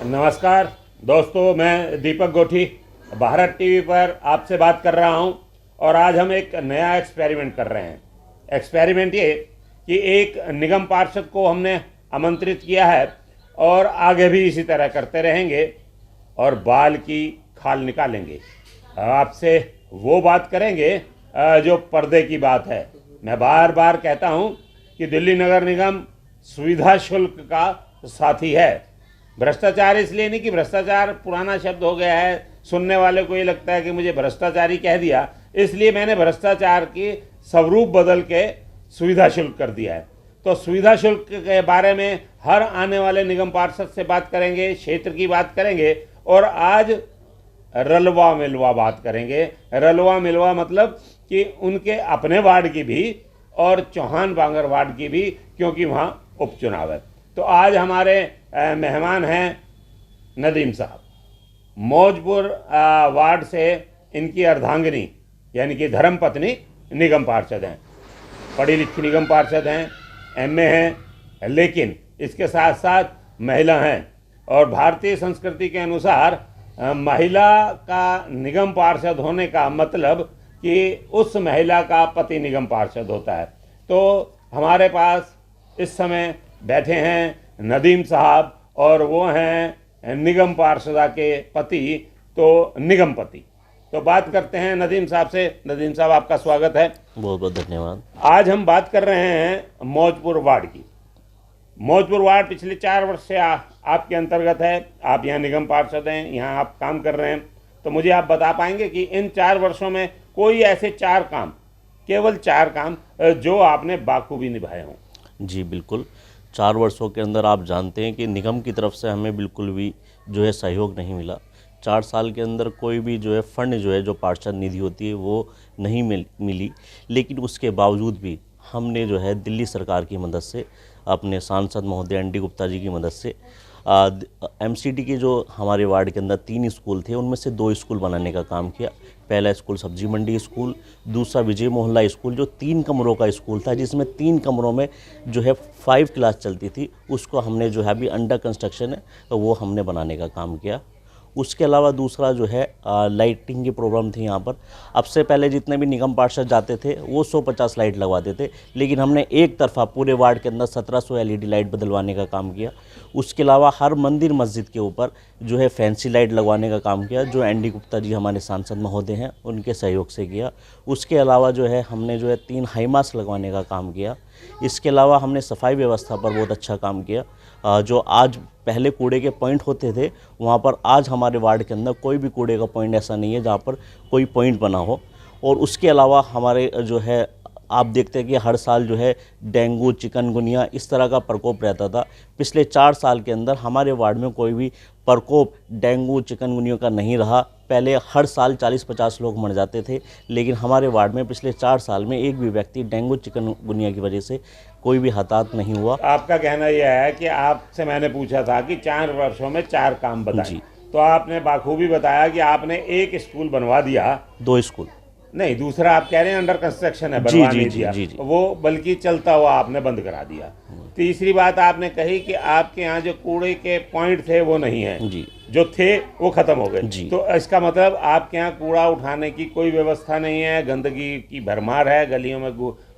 नमस्कार दोस्तों, मैं दीपक गोठी भारत टीवी पर आपसे बात कर रहा हूं और आज हम एक नया एक्सपेरिमेंट कर रहे हैं। एक्सपेरिमेंट ये कि एक निगम पार्षद को हमने आमंत्रित किया है और आगे भी इसी तरह करते रहेंगे और बाल की खाल निकालेंगे। आपसे वो बात करेंगे जो पर्दे की बात है। मैं बार बार कहता हूं कि दिल्ली नगर निगम सुविधा शुल्क का साथी है। भ्रष्टाचार इसलिए नहीं कि भ्रष्टाचार पुराना शब्द हो गया है, सुनने वाले को ये लगता है कि मुझे भ्रष्टाचारी कह दिया, इसलिए मैंने भ्रष्टाचार की स्वरूप बदल के सुविधा शुल्क कर दिया है। तो सुविधा शुल्क के बारे में हर आने वाले निगम पार्षद से बात करेंगे, क्षेत्र की बात करेंगे और आज रलवा मिलवा बात करेंगे। रलवा मिलवा मतलब कि उनके अपने वार्ड की भी और चौहान बांगर वार्ड की भी, क्योंकि वहाँ उपचुनाव है। तो आज हमारे मेहमान हैं नदीम साहब। मौजपुर वार्ड से इनकी अर्धांगिनी यानी कि धर्मपत्नी निगम पार्षद हैं, पढ़ी लिखी निगम पार्षद हैं, एमए हैं, लेकिन इसके साथ साथ महिला हैं। और भारतीय संस्कृति के अनुसार महिला का निगम पार्षद होने का मतलब कि उस महिला का पति निगम पार्षद होता है। तो हमारे पास इस समय बैठे हैं नदीम साहब और वो हैं निगम पार्षदा के पति, तो निगम पति। तो बात करते हैं नदीम साहब से। नदीम साहब, आपका स्वागत है। बहुत बहुत धन्यवाद। आज हम बात कर रहे हैं मौजपुर वार्ड की। मौजपुर वार्ड पिछले 4 वर्ष से आपके अंतर्गत है। आप यहाँ निगम पार्षद हैं, यहाँ आप काम कर रहे हैं। तो मुझे आप बता पाएंगे कि इन 4 वर्षों में कोई ऐसे 4 काम, केवल 4 काम जो आपने बाखूबी निभाए हों? जी बिल्कुल। 4 वर्षों के अंदर आप जानते हैं कि निगम की तरफ से हमें बिल्कुल भी जो है सहयोग नहीं मिला। 4 साल के अंदर कोई भी जो है फंड जो पार्षद निधि होती है वो नहीं मिली। लेकिन उसके बावजूद भी हमने जो है दिल्ली सरकार की मदद से, अपने सांसद महोदय एनडी गुप्ता जी की मदद से एमसीडी के जो हमारे वार्ड के अंदर 3 स्कूल थे, उनमें से 2 स्कूल बनाने का काम किया। पहला स्कूल सब्जी मंडी स्कूल, दूसरा विजय मोहल्ला स्कूल जो 3 कमरों का स्कूल था, जिसमें 3 कमरों में जो है 5 क्लास चलती थी। उसको हमने जो है अभी अंडर कंस्ट्रक्शन है, तो वो हमने बनाने का काम किया। उसके अलावा दूसरा जो है लाइटिंग की प्रॉब्लम थी यहाँ पर। अब से पहले जितने भी निगम पार्षद जाते थे वो 150 लाइट लगवाते थे, लेकिन हमने एक तरफा पूरे वार्ड के अंदर 1700 एलईडी लाइट बदलवाने का काम किया। उसके अलावा हर मंदिर मस्जिद के ऊपर जो है फैंसी लाइट लगवाने का काम किया, जो एनडी गुप्ता जी हमारे सांसद महोदय हैं उनके सहयोग से किया। उसके अलावा जो है हमने जो है 3 हाई मास्क लगवाने का काम किया। इसके अलावा हमने सफाई व्यवस्था पर बहुत अच्छा काम किया। जो आज पहले कूड़े के पॉइंट होते थे, वहाँ पर आज हमारे वार्ड के अंदर कोई भी कूड़े का पॉइंट ऐसा नहीं है जहाँ पर कोई पॉइंट बना हो। और उसके अलावा हमारे जो है आप देखते हैं कि हर साल जो है डेंगू, चिकनगुनिया इस तरह का प्रकोप रहता था। पिछले 4 साल के अंदर हमारे वार्ड में कोई भी प्रकोप डेंगू चिकनगुनिया का नहीं रहा। पहले हर साल 40-50 लोग मर जाते थे, लेकिन हमारे वार्ड में पिछले 4 साल में एक भी व्यक्ति डेंगू चिकनगुनिया की वजह से कोई भी हताहत नहीं हुआ। आपका कहना यह है कि आपसे मैंने पूछा था कि 4 वर्षों में 4 काम बताएं, तो आपने बाखूबी बताया कि आपने एक स्कूल बनवा दिया। 2 स्कूल नहीं, दूसरा आप कह रहे हैं अंडर कंस्ट्रक्शन है, बनवा नहीं दिया वो, बल्कि चलता हुआ आपने बंद करा दिया। तीसरी बात आपने कही कि आपके यहाँ जो कूड़े के पॉइंट थे वो नहीं है जी, जो थे वो खत्म हो गए। तो इसका मतलब आपके यहाँ कूड़ा उठाने की कोई व्यवस्था नहीं है, गंदगी की भरमार है, गलियों में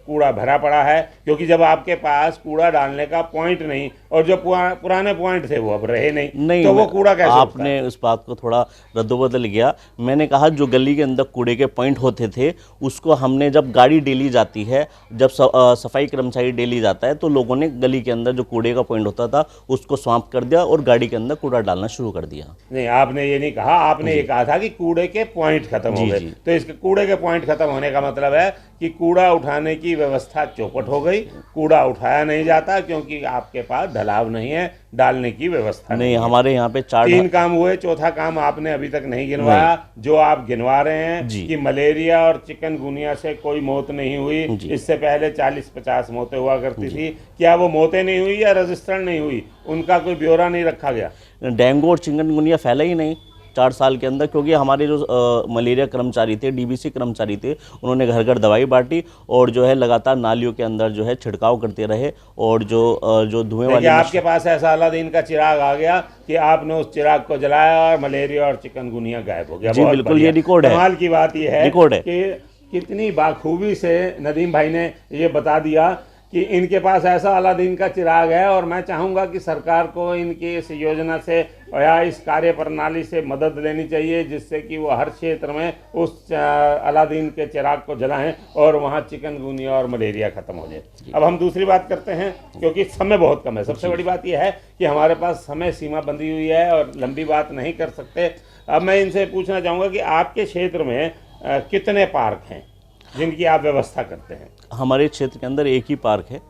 कूड़ा भरा पड़ा है। क्योंकि जब आपके पास कूड़ा डालने का पॉइंट नहीं और जो पुराने पॉइंट थे वो अब रहे नहीं तो वो कूड़ा कैसे? आपने उस बात को थोड़ा रद्दोबदल किया। मैंने कहा जो गली के अंदर कूड़े के पॉइंट होते थे उसको हमने, जब गाड़ी डेली जाती है, जब सफाई कर्मचारी डेली जाता है, तो लोगों ने गली के अंदर जो कूड़े का पॉइंट होता था उसको समाप्त कर दिया और गाड़ी के अंदर कूड़ा डालना शुरू कर दिया। नहीं, आपने ये नहीं कहा, आपने ये कहा था कि कूड़े के पॉइंट खत्म हो गए। तो इसके कूड़े के पॉइंट खत्म होने का मतलब है कि कूड़ा उठाने की व्यवस्था चौपट हो गई, कूड़ा उठाया नहीं जाता क्योंकि आपके पास ढलाव नहीं है, डालने की व्यवस्था नहीं है। हमारे यहाँ पे 3 काम हुए, चौथा काम आपने अभी तक नहीं गिनवाया। जो आप गिनवा रहे हैं कि मलेरिया और चिकनगुनिया से कोई मौत नहीं हुई, इससे पहले 40-50 मौतें हुआ करती थी, क्या वो मौतें नहीं हुई या रजिस्ट्रेशन नहीं हुई, उनका कोई ब्यौरा नहीं रखा गया? डेंगू और चिकनगुनिया फैला ही नहीं। 4 साल के अंदर, क्योंकि हमारे जो मलेरिया कर्मचारी थे, डीबीसी कर्मचारी थे, उन्होंने घर घर दवाई बांटी और जो है लगातार नालियों के अंदर जो है छिड़काव करते रहे। और जो धुएं वाली आपके पास ऐसा अलादीन का चिराग आ गया कि आपने उस चिराग को जलाया और मलेरिया और चिकनगुनिया गायब हो गया। जी बिल्कुल, ये रिकॉर्ड है। कमाल की बात यह है रिकॉर्ड है कि कितनी बाखूबी से नदीम भाई ने ये बता दिया कि इनके पास ऐसा अलादीन का चिराग है। और मैं चाहूँगा कि सरकार को इनकी इस योजना से या इस कार्य प्रणाली से मदद लेनी चाहिए, जिससे कि वो हर क्षेत्र में उस अलादीन के चिराग को जलाएं और वहाँ चिकनगुनिया और मलेरिया ख़त्म हो जाए। अब हम दूसरी बात करते हैं, क्योंकि समय बहुत कम है। सबसे बड़ी बात यह है कि हमारे पास समय सीमा बंधी हुई है और लंबी बात नहीं कर सकते। अब मैं इनसे पूछना चाहूँगा कि आपके क्षेत्र में कितने पार्क हैं जिनकी आप व्यवस्था करते हैं? हमारे क्षेत्र के अंदर एक ही पार्क है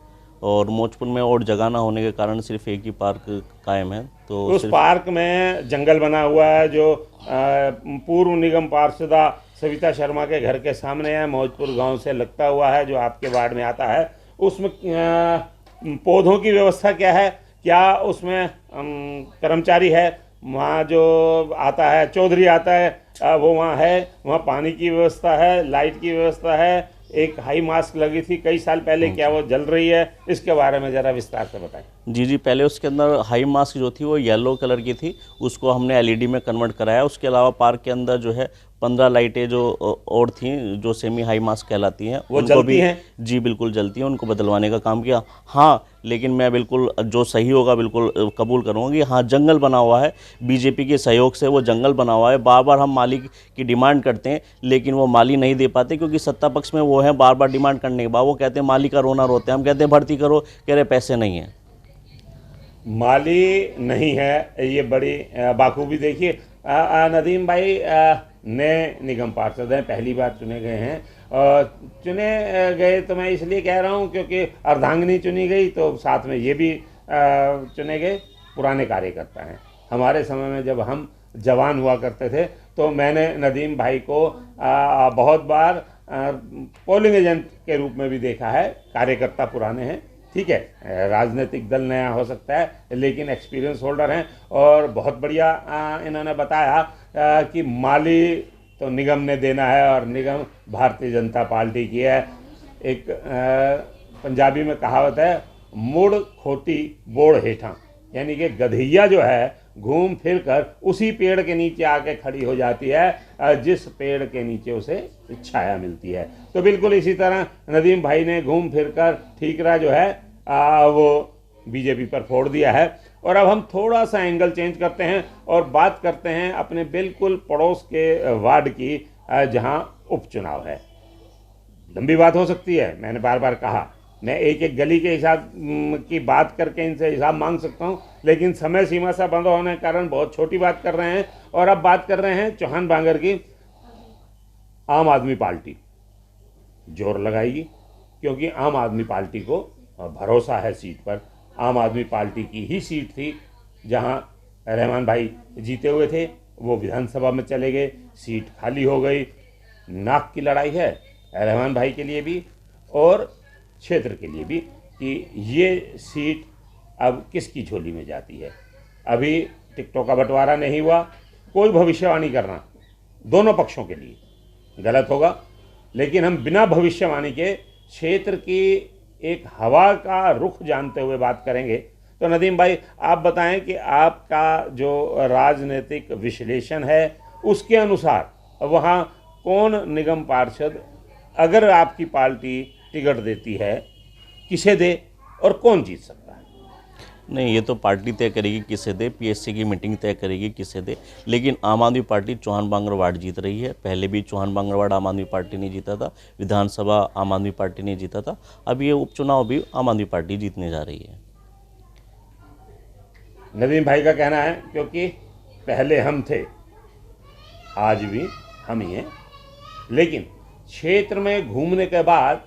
और मौजपुर में और जगह ना होने के कारण सिर्फ एक ही पार्क कायम है। तो उस पार्क में जंगल बना हुआ है जो पूर्व निगम पार्षदा सविता शर्मा के घर के सामने है, मौजपुर गांव से लगता हुआ है, जो आपके वार्ड में आता है। उसमें पौधों की व्यवस्था क्या है? क्या उसमें कर्मचारी है? वहाँ जो आता है चौधरी आता है वो वहाँ है? वहाँ पानी की व्यवस्था है, लाइट की व्यवस्था है, एक हाई मास्क लगी थी कई साल पहले, क्या वो जल रही है? इसके बारे में ज़रा विस्तार से बताएं। जी, पहले उसके अंदर हाई मास्क जो थी वो येलो कलर की थी, उसको हमने एलईडी में कन्वर्ट कराया। उसके अलावा पार्क के अंदर जो है 15 लाइटें जो और थी जो सेमी हाई मास्क कहलाती हैं, वो जलती हैं? जी बिल्कुल जलती हैं, उनको बदलवाने का काम किया। हाँ, लेकिन मैं बिल्कुल जो सही होगा बिल्कुल कबूल करूँगा कि हाँ, जंगल बना हुआ है, बीजेपी के सहयोग से वो जंगल बना हुआ है। बार बार हम माली की डिमांड करते हैं लेकिन वो माली नहीं दे पाते, क्योंकि सत्ता पक्ष में वो है, बार बार डिमांड करने के बाद वो कहते हैं माली का रोना रोते हैं। हम कहते हैं भर्ती करो, कह रहे पैसे नहीं हैं। माली नहीं है, ये बड़ी बाखूबी। देखिए नदीम भाई नए निगम पार्षद हैं, पहली बार चुने गए हैं। चुने गए तो मैं इसलिए कह रहा हूँ क्योंकि अर्धांगिनी चुनी गई, तो साथ में ये भी चुने गए। पुराने कार्यकर्ता हैं। हमारे समय में जब हम जवान हुआ करते थे तो मैंने नदीम भाई को बहुत बार पोलिंग एजेंट के रूप में भी देखा है। कार्यकर्ता पुराने हैं, ठीक है, राजनीतिक दल नया हो सकता है लेकिन एक्सपीरियंस होल्डर हैं। और बहुत बढ़िया इन्होंने बताया कि माली तो निगम ने देना है और निगम भारतीय जनता पार्टी की है। एक पंजाबी में कहावत है, मुड़ खोटी बोड़ हेठा, यानी कि गधैया जो है घूम फिर कर उसी पेड़ के नीचे आके खड़ी हो जाती है जिस पेड़ के नीचे उसे छाया मिलती है। तो बिल्कुल इसी तरह नदीम भाई ने घूम फिर कर ठीकरा जो है वो बीजेपी पर फोड़ दिया है। और अब हम थोड़ा सा एंगल चेंज करते हैं और बात करते हैं अपने बिल्कुल पड़ोस के वार्ड की, जहां उपचुनाव है। लंबी बात हो सकती है, मैंने बार बार कहा, मैं एक एक गली के हिसाब की बात करके इनसे हिसाब मांग सकता हूं, लेकिन समय सीमा से बंद होने के कारण बहुत छोटी बात कर रहे हैं। और अब बात कर रहे हैं चौहान बांगर की। आम आदमी पार्टी जोर लगाएगी, क्योंकि आम आदमी पार्टी को भरोसा है सीट पर। आम आदमी पार्टी की ही सीट थी जहां रहमान भाई जीते हुए थे, वो विधानसभा में चले गए, सीट खाली हो गई। नाक की लड़ाई है रहमान भाई के लिए भी और क्षेत्र के लिए भी कि ये सीट अब किसकी झोली में जाती है। अभी टिकटों का बंटवारा नहीं हुआ, कोई भविष्यवाणी करना दोनों पक्षों के लिए गलत होगा, लेकिन हम बिना भविष्यवाणी के क्षेत्र की एक हवा का रुख जानते हुए बात करेंगे। तो नदीम भाई आप बताएं कि आपका जो राजनीतिक विश्लेषण है उसके अनुसार वहाँ कौन निगम पार्षद, अगर आपकी पार्टी टिकट देती है, किसे दे और कौन जीत सकता है? नहीं, ये तो पार्टी तय करेगी किसे दे, पीएससी की मीटिंग तय करेगी किसे दे। लेकिन आम आदमी पार्टी चौहान बांगर वार्ड जीत रही है। पहले भी चौहान बांगर वार्ड आम आदमी पार्टी ने जीता था, विधानसभा आम आदमी पार्टी ने जीता था, अब ये उपचुनाव भी आम आदमी पार्टी जीतने जा रही है। नदीम भाई का कहना है क्योंकि पहले हम थे, आज भी हम ही हैं, लेकिन क्षेत्र में घूमने के बाद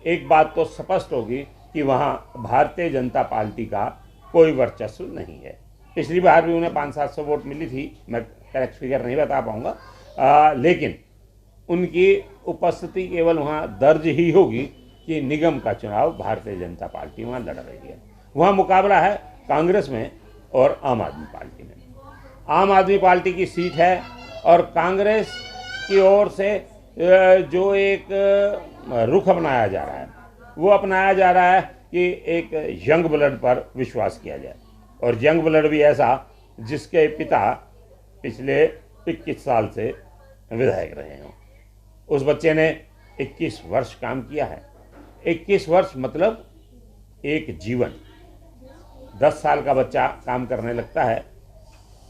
एक बात तो स्पष्ट होगी कि वहाँ भारतीय जनता पार्टी का कोई वर्चस्व नहीं है। पिछली बार भी उन्हें 500-700 वोट मिली थी, मैं करेक्ट फिगर नहीं बता पाऊँगा, लेकिन उनकी उपस्थिति केवल वहाँ दर्ज ही होगी कि निगम का चुनाव भारतीय जनता पार्टी वहाँ लड़ रही है। वहाँ मुकाबला है कांग्रेस में और आम आदमी पार्टी में। आम आदमी पार्टी की सीट है और कांग्रेस की ओर से जो एक रुख अपनाया जा रहा है वो अपनाया जा रहा है कि एक यंग ब्लड पर विश्वास किया जाए, और यंग ब्लड भी ऐसा जिसके पिता पिछले 21 साल से विधायक रहे हों। उस बच्चे ने 21 वर्ष काम किया है। 21 वर्ष मतलब एक जीवन। 10 साल का बच्चा काम करने लगता है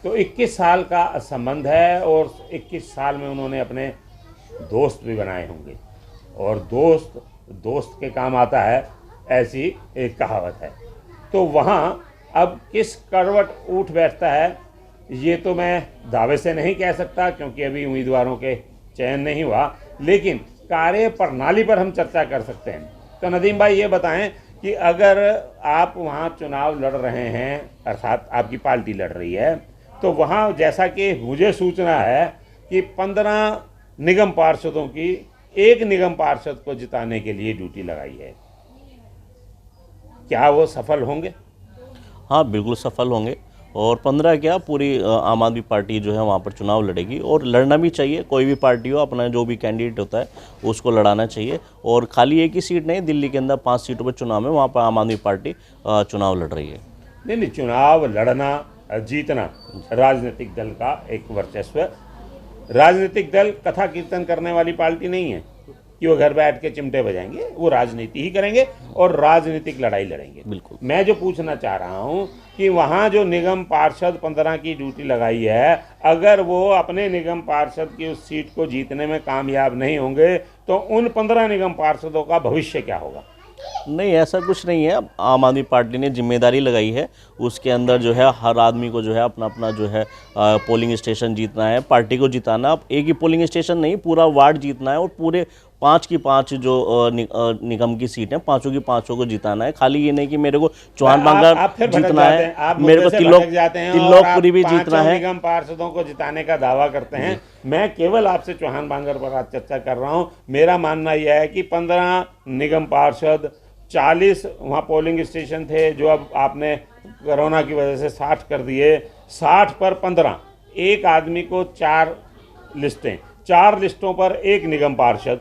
तो 21 साल का संबंध है, और 21 साल में उन्होंने अपने दोस्त भी बनाए होंगे, और दोस्त दोस्त के काम आता है, ऐसी एक कहावत है। तो वहाँ अब किस करवट उठ बैठता है ये तो मैं दावे से नहीं कह सकता क्योंकि अभी उम्मीदवारों के चयन नहीं हुआ, लेकिन कार्य प्रणाली पर हम चर्चा कर सकते हैं। तो नदीम भाई ये बताएं कि अगर आप वहाँ चुनाव लड़ रहे हैं, अर्थात आपकी पार्टी लड़ रही है, तो वहाँ जैसा कि मुझे सूचना है कि 15 निगम पार्षदों की एक निगम पार्षद को जिताने के लिए ड्यूटी लगाई है, क्या वो सफल होंगे? हाँ, बिल्कुल सफल होंगे। और 15 क्या, पूरी आम आदमी पार्टी जो है वहाँ पर चुनाव लड़ेगी, और लड़ना भी चाहिए। कोई भी पार्टी हो, अपना जो भी कैंडिडेट होता है उसको लड़ाना चाहिए। और खाली एक ही सीट नहीं, दिल्ली के अंदर 5 सीटों पर चुनाव में वहाँ पर आम आदमी पार्टी चुनाव लड़ रही है। नहीं, चुनाव लड़ना जीतना राजनीतिक दल का एक वर्चस्व है। राजनीतिक दल कथा कीर्तन करने वाली पार्टी नहीं है कि वो घर बैठ के चिमटे बजाएंगे, वो राजनीति ही करेंगे और राजनीतिक लड़ाई लड़ेंगे। बिल्कुल। मैं जो पूछना चाह रहा हूँ कि वहाँ जो निगम पार्षद 15 की ड्यूटी लगाई है, अगर वो अपने निगम पार्षद की उस सीट को जीतने में कामयाब नहीं होंगे तो उन 15 निगम पार्षदों का भविष्य क्या होगा? नहीं, ऐसा कुछ नहीं है। आम आदमी पार्टी ने जिम्मेदारी लगाई है, उसके अंदर जो है हर आदमी को जो है अपना अपना जो है पोलिंग स्टेशन जीतना है, पार्टी को जिताना। अब एक ही पोलिंग स्टेशन नहीं, पूरा वार्ड जीतना है, और पूरे 5 की 5 जो निगम की सीट है, 5 की 5 को जिताना है। खाली ये नहीं कि मेरे को चौहान बांगर जीतना है, मेरे को तिल्लोकपुरी भी जीतना है। निगम पार्षदों को जिताने का दावा करते हैं। मैं केवल आपसे चौहान बांगर पर आज चर्चा कर रहा हूँ। मेरा मानना यह है कि 15 निगम पार्षद, 40 वहाँ पोलिंग स्टेशन थे जो अब आपने कोरोना की वजह से 60 कर दिए, 60 पर 15, एक आदमी को 4 लिस्टें, 4 लिस्टों पर एक निगम पार्षद।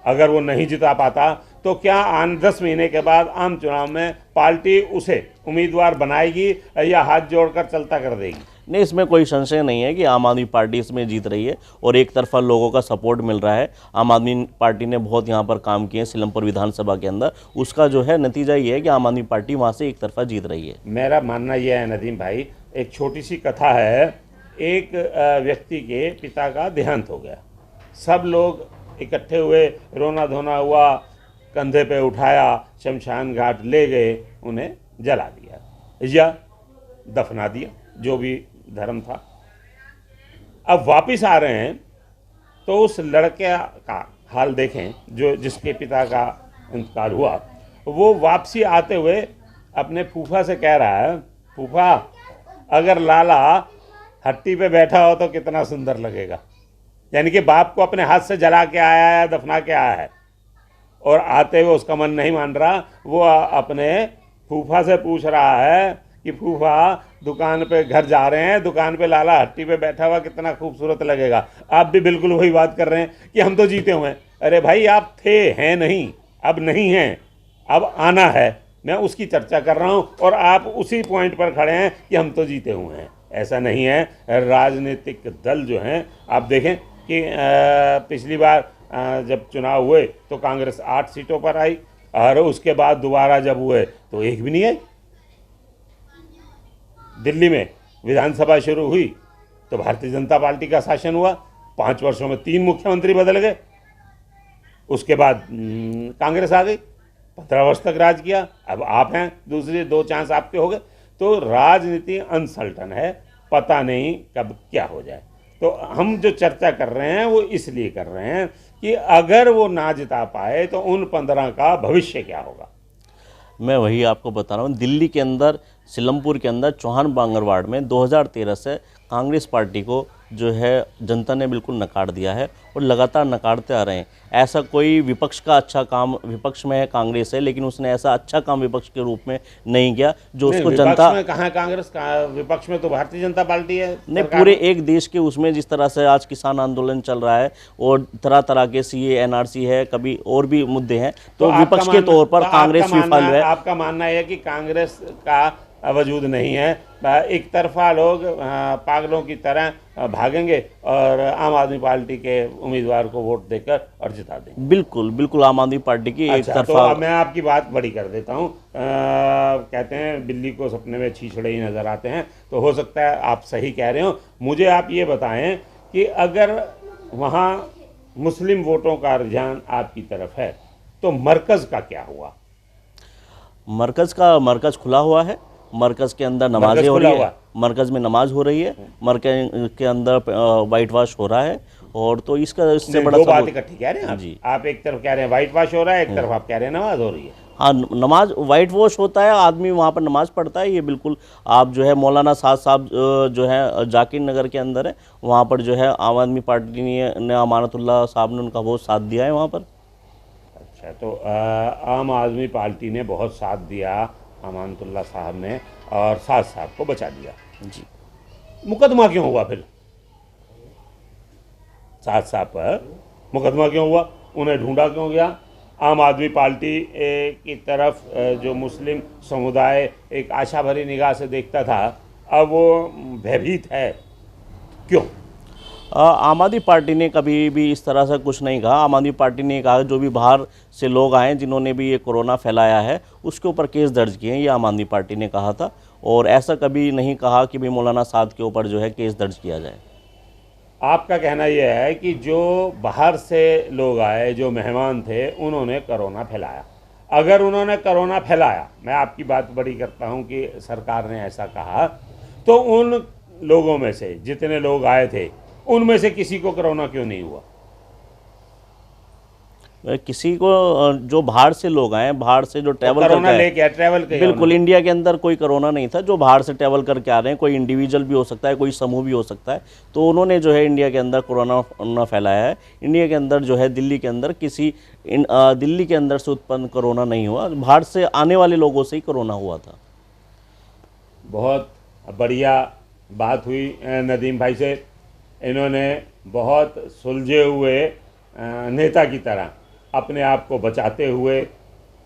अगर वो नहीं जिता पाता तो क्या 10 महीने के बाद आम चुनाव में पार्टी उसे उम्मीदवार बनाएगी या हाथ जोड़कर चलता कर देगी? नहीं, इसमें कोई संशय नहीं है कि आम आदमी पार्टी इसमें जीत रही है, और एक तरफा लोगों का सपोर्ट मिल रहा है। आम आदमी पार्टी ने बहुत यहाँ पर काम किए सीलमपुर विधानसभा के अंदर, उसका जो है नतीजा ये है कि आम आदमी पार्टी वहाँ से एक तरफा जीत रही है। मेरा मानना यह है नदीम भाई, एक छोटी सी कथा है। एक व्यक्ति के पिता का देहांत हो गया, सब लोग इकट्ठे हुए, रोना धोना हुआ, कंधे पे उठाया, शमशान घाट ले गए, उन्हें जला दिया या दफना दिया, जो भी धर्म था। अब वापस आ रहे हैं तो उस लड़के का हाल देखें जो जिसके पिता का इंतकाल हुआ। वो वापसी आते हुए अपने फूफा से कह रहा है, फूफा अगर लाला हट्टी पे बैठा हो तो कितना सुंदर लगेगा। यानी कि बाप को अपने हाथ से जला के आया है, दफना के आया है, और आते हुए उसका मन नहीं मान रहा। वो अपने फूफा से पूछ रहा है कि फूफा दुकान पे घर जा रहे हैं, दुकान पे लाला हट्टी पे बैठा हुआ कितना खूबसूरत लगेगा। आप भी बिल्कुल वही बात कर रहे हैं कि हम तो जीते हुए हैं। अरे भाई, आप थे, हैं नहीं, अब नहीं हैं, अब आना है। मैं उसकी चर्चा कर रहा हूँ और आप उसी पॉइंट पर खड़े हैं कि हम तो जीते हुए हैं। ऐसा नहीं है। राजनीतिक दल जो हैं, आप देखें कि पिछली बार जब चुनाव हुए तो कांग्रेस 8 सीटों पर आई, और उसके बाद दोबारा जब हुए तो एक भी नहीं आई। दिल्ली में विधानसभा शुरू हुई तो भारतीय जनता पार्टी का शासन हुआ, 5 वर्षों में 3 मुख्यमंत्री बदल गए। उसके बाद कांग्रेस आ गई, 15 वर्ष तक राज किया। अब आप हैं, दूसरे 2 चांस आपके हो गए। तो राजनीति अनसर्टन है, पता नहीं कब क्या हो जाए। तो हम जो चर्चा कर रहे हैं वो इसलिए कर रहे हैं कि अगर वो ना जिता पाए तो उन 15 का भविष्य क्या होगा। मैं वही आपको बता रहा हूँ। दिल्ली के अंदर, सीलमपुर के अंदर चौहान बांगर वार्ड में 2013 से कांग्रेस पार्टी को जो है जनता ने बिल्कुल नकार दिया है और लगातार नकारते आ रहे हैं। ऐसा कोई विपक्ष का अच्छा काम, विपक्ष में कांग्रेस है लेकिन उसने ऐसा अच्छा काम विपक्ष के रूप में नहीं किया जो नहीं, उसको विपक्ष जनता में कहाँ कांग्रेस का, विपक्ष में तो भारतीय जनता पार्टी है नहीं, सरकार पूरे में। एक देश के उसमें जिस तरह से आज किसान आंदोलन चल रहा है और तरह तरह के सीए एनआरसी है, कभी और भी मुद्दे हैं, तो आपका विपक्ष के मानना- तौर पर तो कांग्रेस विफल है। आपका मानना है कि कांग्रेस का वजूद नहीं है, एक तरफा लोग पागलों की तरह भागेंगे और आम आदमी पार्टी के उम्मीदवार को वोट देकर और जिता देंगे। बिल्कुल बिल्कुल आम आदमी पार्टी की एक अच्छा, तो तरफा। अब मैं आपकी बात बड़ी कर देता हूँ। कहते हैं बिल्ली को सपने में छीछड़े ही नजर आते हैं, तो हो सकता है आप सही कह रहे हो। मुझे आप ये बताएं कि अगर वहाँ मुस्लिम वोटों का रुझान आपकी तरफ है तो मरकज़ का क्या हुआ? मरकज़ खुला हुआ है। मरकज़ के अंदर नमाजें मरकज़ हो खुला रही हुआ है, मरकज़ में नमाज हो रही है, मरकज़ के अंदर वाइट वॉश हो रहा है। और तो इससे नहीं, बड़ा दो बात सबूत- इकट्ठी कह रहे हैं आप। जी। आप एक तरफ कह रहे हैं वाइट वॉश हो रहा है, एक तरफ आप कह रहे हैं नमाज हो रही है। हाँ, नमाज वाइट वॉश होता है, आदमी वहाँ पर नमाज पढ़ता है, ये बिल्कुल। आप जो है मौलाना साहब जो है जाकिर नगर के अंदर है, वहाँ पर जो है आम आदमी पार्टी ने अमानतुल्लाह साहब ने उनका बहुत साथ दिया है वहाँ पर। अच्छा, तो आम आदमी पार्टी ने बहुत साथ दिया, अमानतुल्लाह साहब ने, और साद साहब को बचा दिया। जी। मुकदमा क्यों हुआ फिर साद साहब पर? मुकदमा क्यों हुआ? उन्हें ढूंढा क्यों गया? आम आदमी पार्टी की तरफ जो मुस्लिम समुदाय एक आशा भरी निगाह से देखता था, अब वो भयभीत है। क्यों? आम आदमी पार्टी ने कभी भी इस तरह से कुछ नहीं कहा। आम आदमी पार्टी ने कहा जो भी बाहर से लोग आए जिन्होंने भी ये कोरोना फैलाया है उसके ऊपर केस दर्ज किए हैं, ये आम आदमी पार्टी ने कहा था। और ऐसा कभी नहीं कहा कि भाई मौलाना साद के ऊपर जो है केस दर्ज किया जाए। आपका कहना यह है कि जो बाहर से लोग आए, जो मेहमान थे, उन्होंने कोरोना फैलाया। अगर उन्होंने कोरोना फैलाया, मैं आपकी बात बड़ी करता हूं कि सरकार ने ऐसा कहा, तो उन लोगों में से जितने लोग आए थे उनमें से किसी को कोरोना क्यों नहीं हुआ? किसी को जो बाहर से लोग आए, बाहर से जो ट्रैवल कोरोना करके आए, लेके ट्रैवल किया बिल्कुल इंडिया के अंदर कोई कोरोना नहीं था। जो बाहर से ट्रैवल करके आ रहे हैं, कोई इंडिविजुअल भी हो सकता है, कोई समूह भी हो सकता है, तो उन्होंने जो है इंडिया के अंदर कोरोना फैलाया है। इंडिया के अंदर जो है दिल्ली के अंदर दिल्ली के अंदर से उत्पन्न कोरोना नहीं हुआ, बाहर से आने वाले लोगों से ही कोरोना हुआ था। बहुत बढ़िया बात हुई नदीम भाई से। इन्होंने बहुत सुलझे हुए नेता की तरह अपने आप को बचाते हुए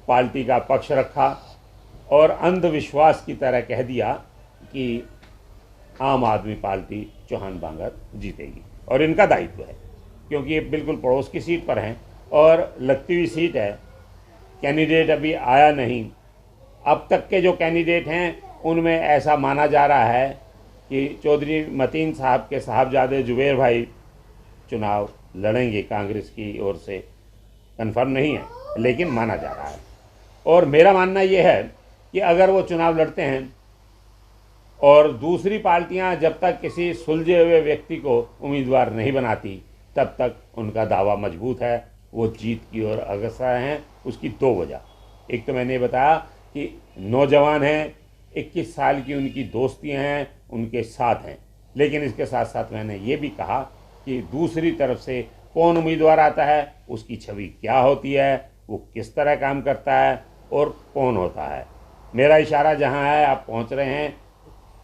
पार्टी का पक्ष रखा और अंधविश्वास की तरह कह दिया कि आम आदमी पार्टी चौहान बांगर जीतेगी, और इनका दायित्व है क्योंकि ये बिल्कुल पड़ोस की सीट पर हैं और लगती हुई सीट है। कैंडिडेट अभी आया नहीं। अब तक के जो कैंडिडेट हैं उनमें ऐसा माना जा रहा है कि चौधरी मतीन साहब के साहबजादे जुबैर भाई चुनाव लड़ेंगे कांग्रेस की ओर से। कंफर्म नहीं है लेकिन माना जा रहा है। और मेरा मानना यह है कि अगर वो चुनाव लड़ते हैं और दूसरी पार्टियां जब तक किसी सुलझे हुए व्यक्ति को उम्मीदवार नहीं बनाती, तब तक उनका दावा मजबूत है, वो जीत की ओर अग्रसर हैं। उसकी दो वजह, एक तो मैंने बताया कि नौजवान हैं, 21 साल की उनकी दोस्तियां हैं, उनके साथ हैं, लेकिन इसके साथ साथ मैंने ये भी कहा कि दूसरी तरफ से कौन उम्मीदवार आता है, उसकी छवि क्या होती है, वो किस तरह काम करता है और कौन होता है। मेरा इशारा जहां है आप पहुंच रहे हैं।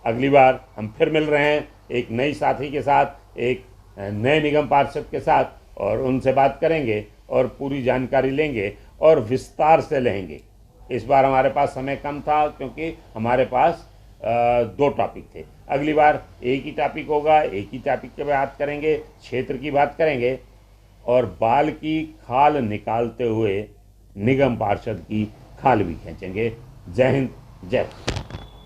अगली बार हम फिर मिल रहे हैं एक नई साथी के साथ, एक नए निगम पार्षद के साथ, और उनसे बात करेंगे और पूरी जानकारी लेंगे और विस्तार से लेंगे। इस बार हमारे पास समय कम था क्योंकि हमारे पास 2 टॉपिक थे। अगली बार एक ही टॉपिक होगा, एक ही टॉपिक की बात करेंगे, क्षेत्र की बात करेंगे और बाल की खाल निकालते हुए निगम पार्षद की खाल भी खींचेंगे। जय हिंद, जय भारत।